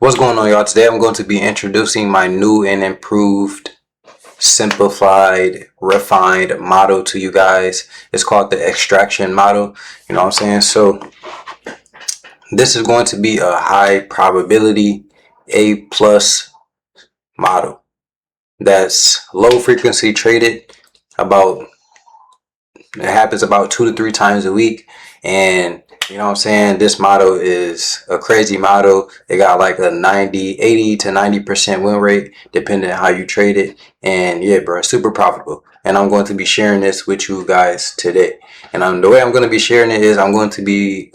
What's going on, y'all? Today I'm going to be introducing my new and improved, simplified, refined model to you guys. It's called the extraction model. You know what I'm saying? So this is going to be a high probability A plus model that's low frequency traded. It happens about 2 to 3 times a week, and you know what I'm saying, this model is a crazy model. It got like a 80 to 90% win rate depending on how you trade it. And yeah, bro, super profitable. And I'm going to be sharing this with you guys today. And the way I'm going to be sharing it is I'm going to be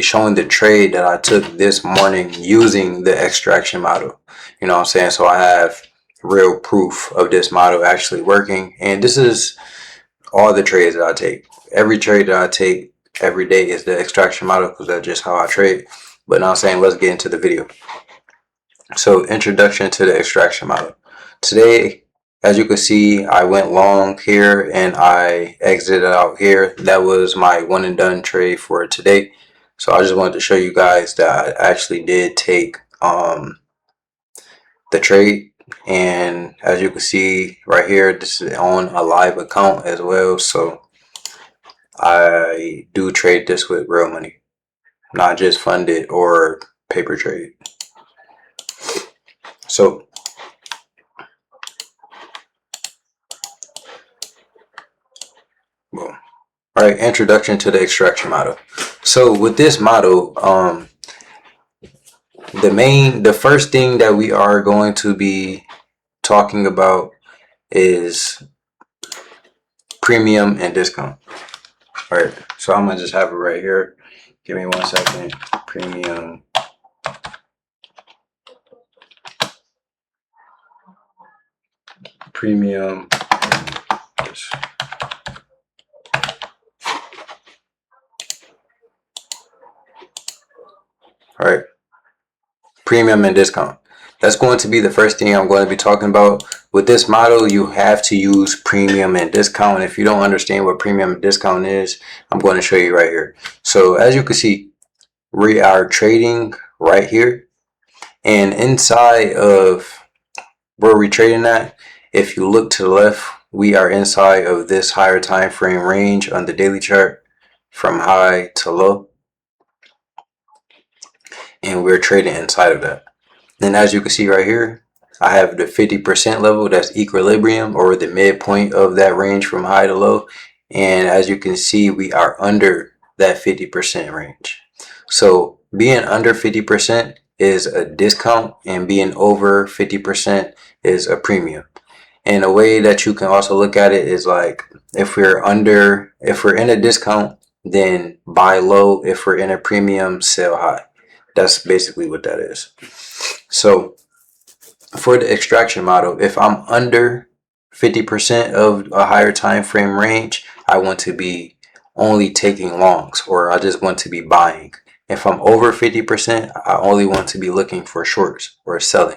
showing the trade that I took this morning using the extraction model. You know what I'm saying? So I have real proof of this model actually working. And this is all the trades that I take. Every trade that I take every day is the extraction model, because that's just how I trade. But now I'm saying, let's get into the video. So introduction to the extraction model. Today, as you can see, I went long here and I exited out here. That was my one and done trade for today. So I just wanted to show you guys that I actually did take the trade. And as you can see right here, this is on a live account as well. So I do trade this with real money, not just funded or paper trade. So boom. All right, introduction to the extraction model. So with this model, the first thing that we are going to be talking about is premium and discount. All right, so I'm gonna just have it right here. Give me 1 second. Premium, all right, premium and discount. That's going to be the first thing I'm going to be talking about. With this model, you have to use premium and discount. If you don't understand what premium and discount is, I'm going to show you right here. So as you can see, we are trading right here, and inside of where we're trading at, if you look to the left, we are inside of this higher time frame range on the daily chart from high to low, and we're trading inside of that. Then as you can see right here, I have the 50% level, that's equilibrium, or the midpoint of that range from high to low. And as you can see, we are under that 50% range. So being under 50% is a discount, and being over 50% is a premium. And a way that you can also look at it is like, if we're in a discount, then buy low. If we're in a premium, sell high. That's basically what that is. So for the extraction model, if I'm under 50% of a higher time frame range, I want to be only taking longs, or I just want to be buying. If I'm over 50%, I only want to be looking for shorts or selling.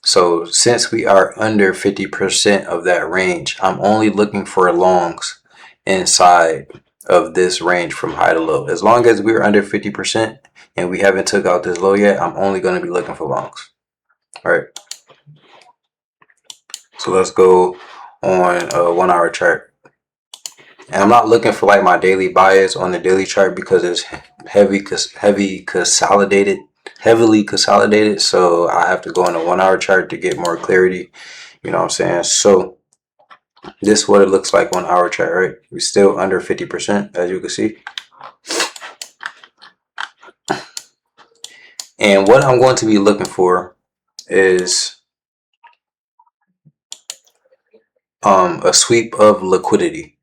So since we are under 50% of that range, I'm only looking for longs inside of this range from high to low. As long as we're under 50% and we haven't took out this low yet, I'm only going to be looking for longs. All right. So let's go on a 1 hour chart. And I'm not looking for like my daily bias on the daily chart because it's heavily consolidated. So I have to go on a 1 hour chart to get more clarity. You know what I'm saying? So this is what it looks like on our chart, right? We're still under 50%, as you can see. And what I'm going to be looking for is a sweep of liquidity.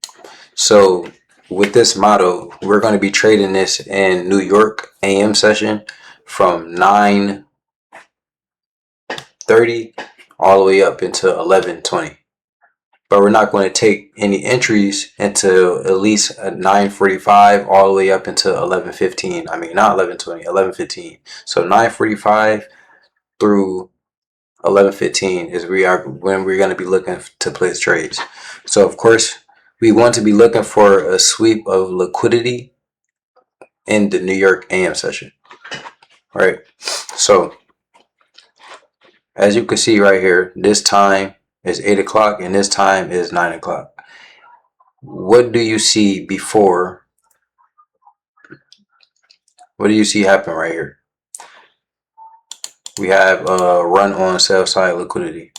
So with this model, we're going to be trading this in New York AM session from 9:30 all the way up into 11:20. But we're not going to take any entries until at least 9:45 all the way up into 11:15. I mean, not 11:20, 11:15. So 9:45 through 11:15 is when we're going to be looking to place trades. So of course, we want to be looking for a sweep of liquidity in the New York AM session. Right. So as you can see right here, this time is 8 o'clock and this time is 9 o'clock. What do you see before? What do you see happen right here? We have a run on sell side liquidity.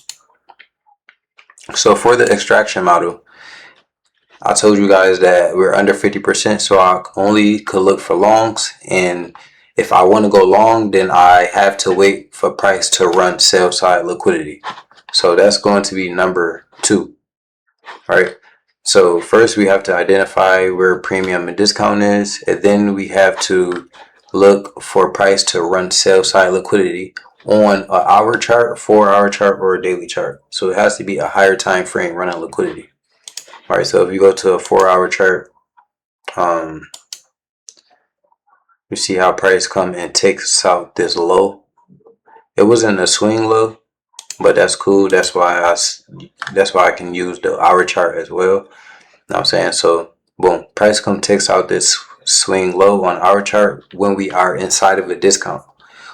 So for the extraction model, I told you guys that we're under 50%, so I only could look for longs. And if I want to go long, then I have to wait for price to run sell side liquidity. So that's going to be number 2, right? So first we have to identify where premium and discount is, and then we have to look for price to run sell side liquidity on an hour chart, 4-hour chart, or a daily chart. So it has to be a higher time frame running liquidity. All right, so if you go to a 4-hour chart, you see how price come and takes out this low. It wasn't a swing low, but that's cool. That's why I can use the hour chart as well. You know what I'm saying? So boom, price come takes out this swing low on our chart when we are inside of a discount.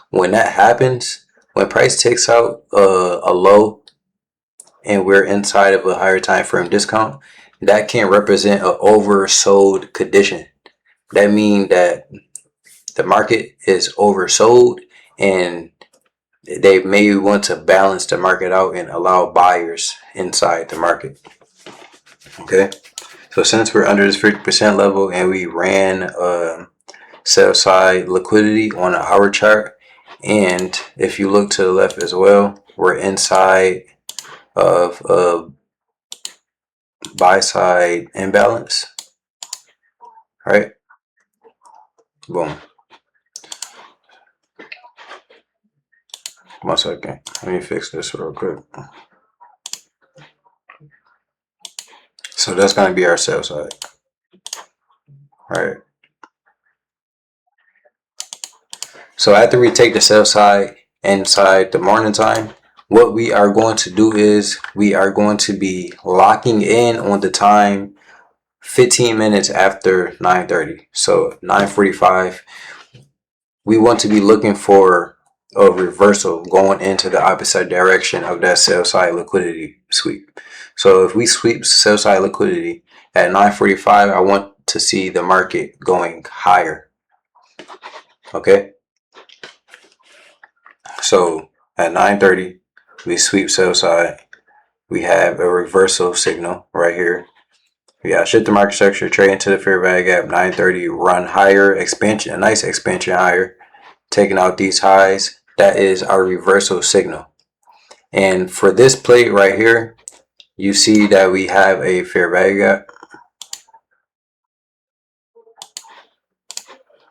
When that happens, when price takes out a low and we're inside of a higher time frame discount, that can represent an oversold condition. That means that the market is oversold and they may want to balance the market out and allow buyers inside the market. Okay, so since we're under this 50% level and we ran sell side liquidity on an hour chart, and if you look to the left as well, we're inside of a buy side imbalance, right? Boom. 1 second, let me fix this real quick. So that's going to be our sell side, right? So after we take the sell side inside the morning time, what we are going to do is we are going to be locking in on the time 15 minutes after 9:30. So 9:45, we want to be looking for a reversal going into the opposite direction of that sell side liquidity sweep. So if we sweep sell side liquidity at 9:45, I want to see the market going higher. Okay. So at 9:30, we sweep sell side. We have a reversal signal right here. We got shift the market structure, trade into the fair value gap, 9:30, run higher, expansion, a nice expansion higher, taking out these highs. That is our reversal signal. And for this plate right here, you see that we have a fair value gap.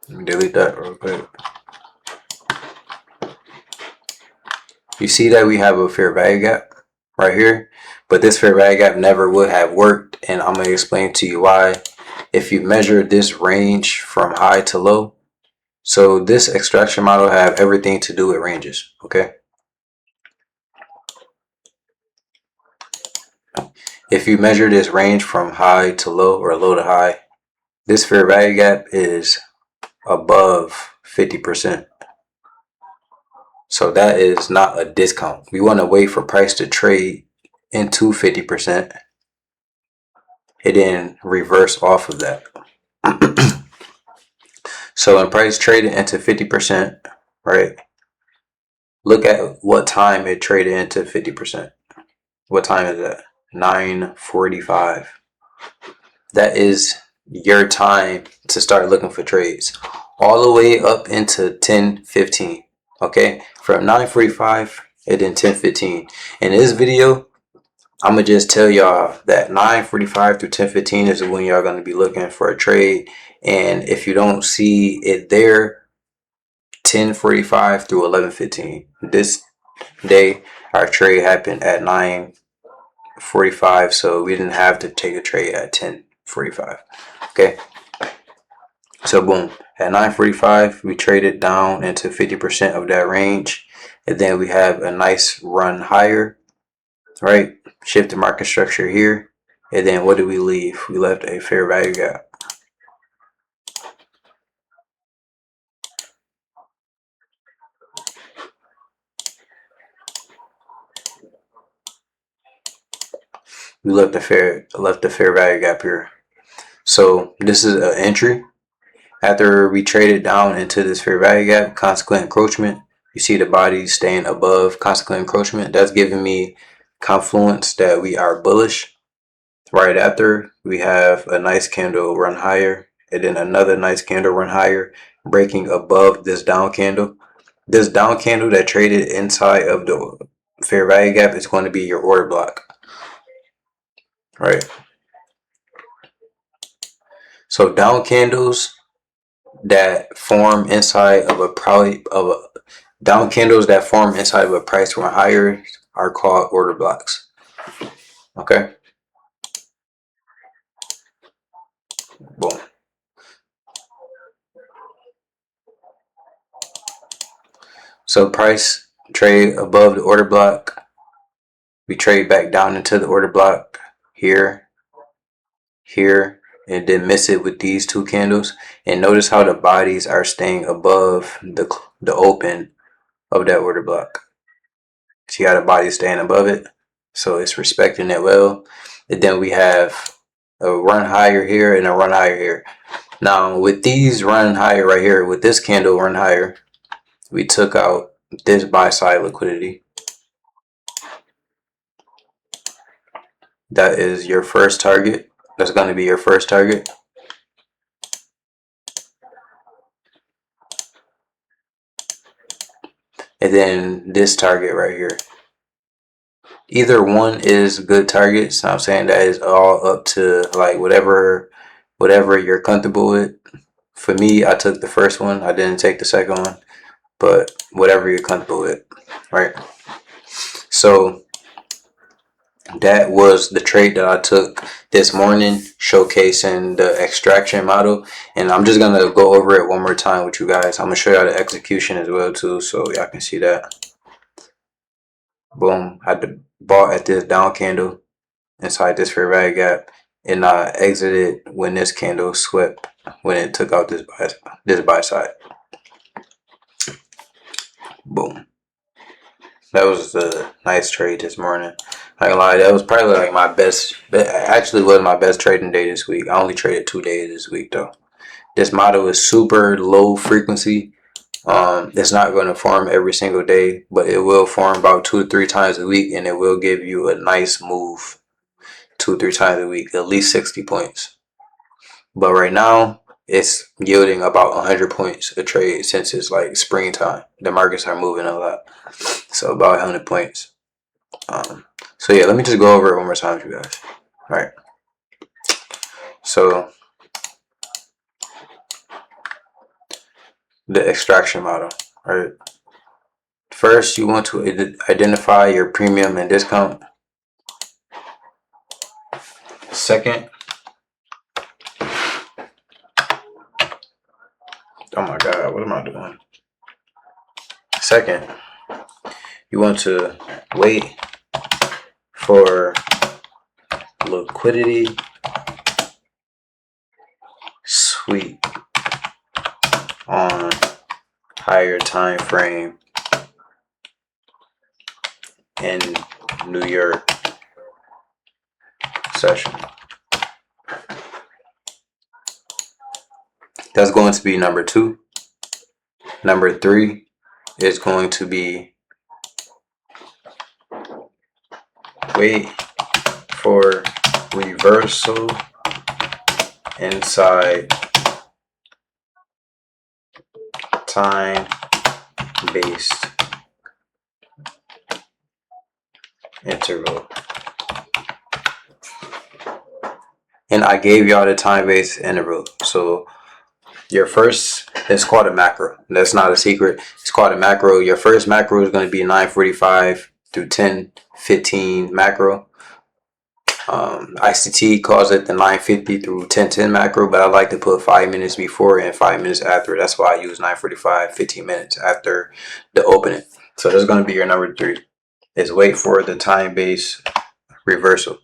Let me delete that real quick. You see that we have a fair value gap right here, but this fair value gap never would have worked, and I'm going to explain to you why. If you measure this range from high to low, so this extraction model have everything to do with ranges, okay? If you measure this range from high to low or low to high, this fair value gap is above 50%. So that is not a discount. We want to wait for price to trade into 50% and then reverse off of that. So when price traded into 50%, right? Look at what time it traded into 50%. What time is that? 9:45. That is your time to start looking for trades. All the way up into 10:15. Okay? From 9:45 and then 10:15. In this video, I'm going to just tell y'all that 9:45 through 10:15 is when y'all going to be looking for a trade. And if you don't see it there, 10:45 through 11:15. This day, our trade happened at 9:45, so we didn't have to take a trade at 10:45. Okay. So boom, at 9:45, we traded down into 50% of that range, and then we have a nice run higher, right? Shift the market structure here, and then what did we leave? We left a fair value gap. we left the fair value gap here. So this is an entry. After we traded down into this fair value gap, consequent encroachment, you see the body staying above consequent encroachment. That's giving me confluence that we are bullish. Right after, we have a nice candle run higher, and then another nice candle run higher, breaking above this down candle. This down candle that traded inside of the fair value gap is going to be your order block, right? So down candles that form inside of a down candles that form inside of a price run higher are called order blocks. Okay. Boom. So price trade above the order block. We trade back down into the order block here, here, and then miss it with these two candles. And notice how the bodies are staying above the open of that order block. See how the body is staying above it? So it's respecting it well. And then we have a run higher here and a run higher here. Now with these run higher right here, with this candle run higher, we took out this buy side liquidity. That is your first target. That's going to be your first target. And then this target right here. Either one is good targets. I'm saying that is all up to like whatever you're comfortable with. For me, I took the first one. I didn't take the second one, but whatever you're comfortable with, right? So that was the trade that I took this morning, showcasing the extraction model. And I'm just gonna go over it one more time with you guys. I'm gonna show y'all the execution as well too, so y'all can see that. Boom, I bought at this down candle inside this fair value gap, and I exited when this candle swept, when it took out this buy side. Boom. That was a nice trade this morning. I ain't lie, that was probably like my best. Actually, was my best trading day this week. I only traded 2 days this week though. This model is super low frequency. It's not going to form every single day, but it will form about 2 to 3 times a week, and it will give you a nice move 2 or 3 times a week, at least 60 points. But right now, it's yielding about 100 points a trade since it's like springtime. The markets are moving a lot, so about 100 points. So yeah, let me just go over it one more time with you guys. All right. So the extraction model, right? First, you want to identify your premium and discount. Second, oh my God, what am I doing? Second, you want to wait for liquidity sweep on higher time frame in New York session. That's going to be number 2. Number 3 is going to be wait for reversal inside time-based interval. And I gave y'all the time-based interval. So your first, it's called a macro. That's not a secret. It's called a macro. Your first macro is going to be 9:45 through 10:15 macro. ICT calls it the 9:50 through 10:10 macro, but I like to put 5 minutes before and 5 minutes after. That's why I use 9:45, 15 minutes after the opening. So that's going to be your number 3. Is wait for the time-based reversal.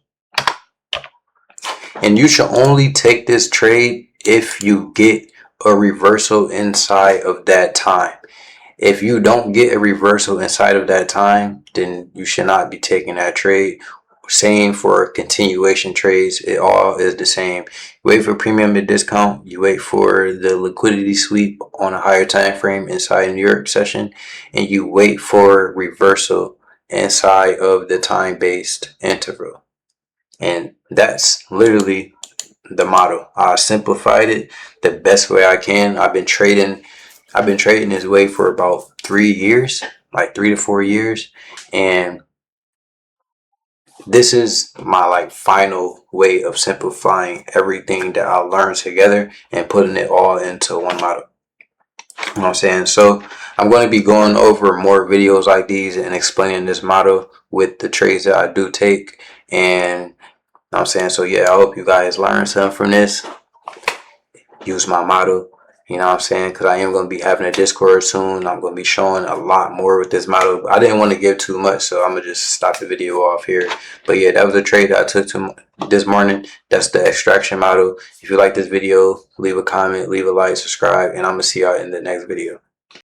And you should only take this trade if you get a reversal inside of that time. If you don't get a reversal inside of that time, then you should not be taking that trade. same for continuation trades. It all is the same. You wait for premium to discount. You wait for the liquidity sweep on a higher time frame inside a New York session, and you wait for reversal inside of the time-based interval. And that's literally the model. I simplified it the best way I can. I've been trading this way for about 3 years, like 3 to 4 years, and this is my like final way of simplifying everything that I learned together and putting it all into one model. You know what I'm saying? So I'm going to be going over more videos like these and explaining this model with the trades that I do take. And you know what I'm saying? So yeah, I hope you guys learn something from this. Use my model. You know what I'm saying? Because I am going to be having a Discord soon. I'm going to be showing a lot more with this model. I didn't want to give too much, so I'm going to just stop the video off here. But yeah, that was a trade that I took this morning. That's the extraction model. If you like this video, leave a comment, leave a like, subscribe, and I'm going to see y'all in the next video.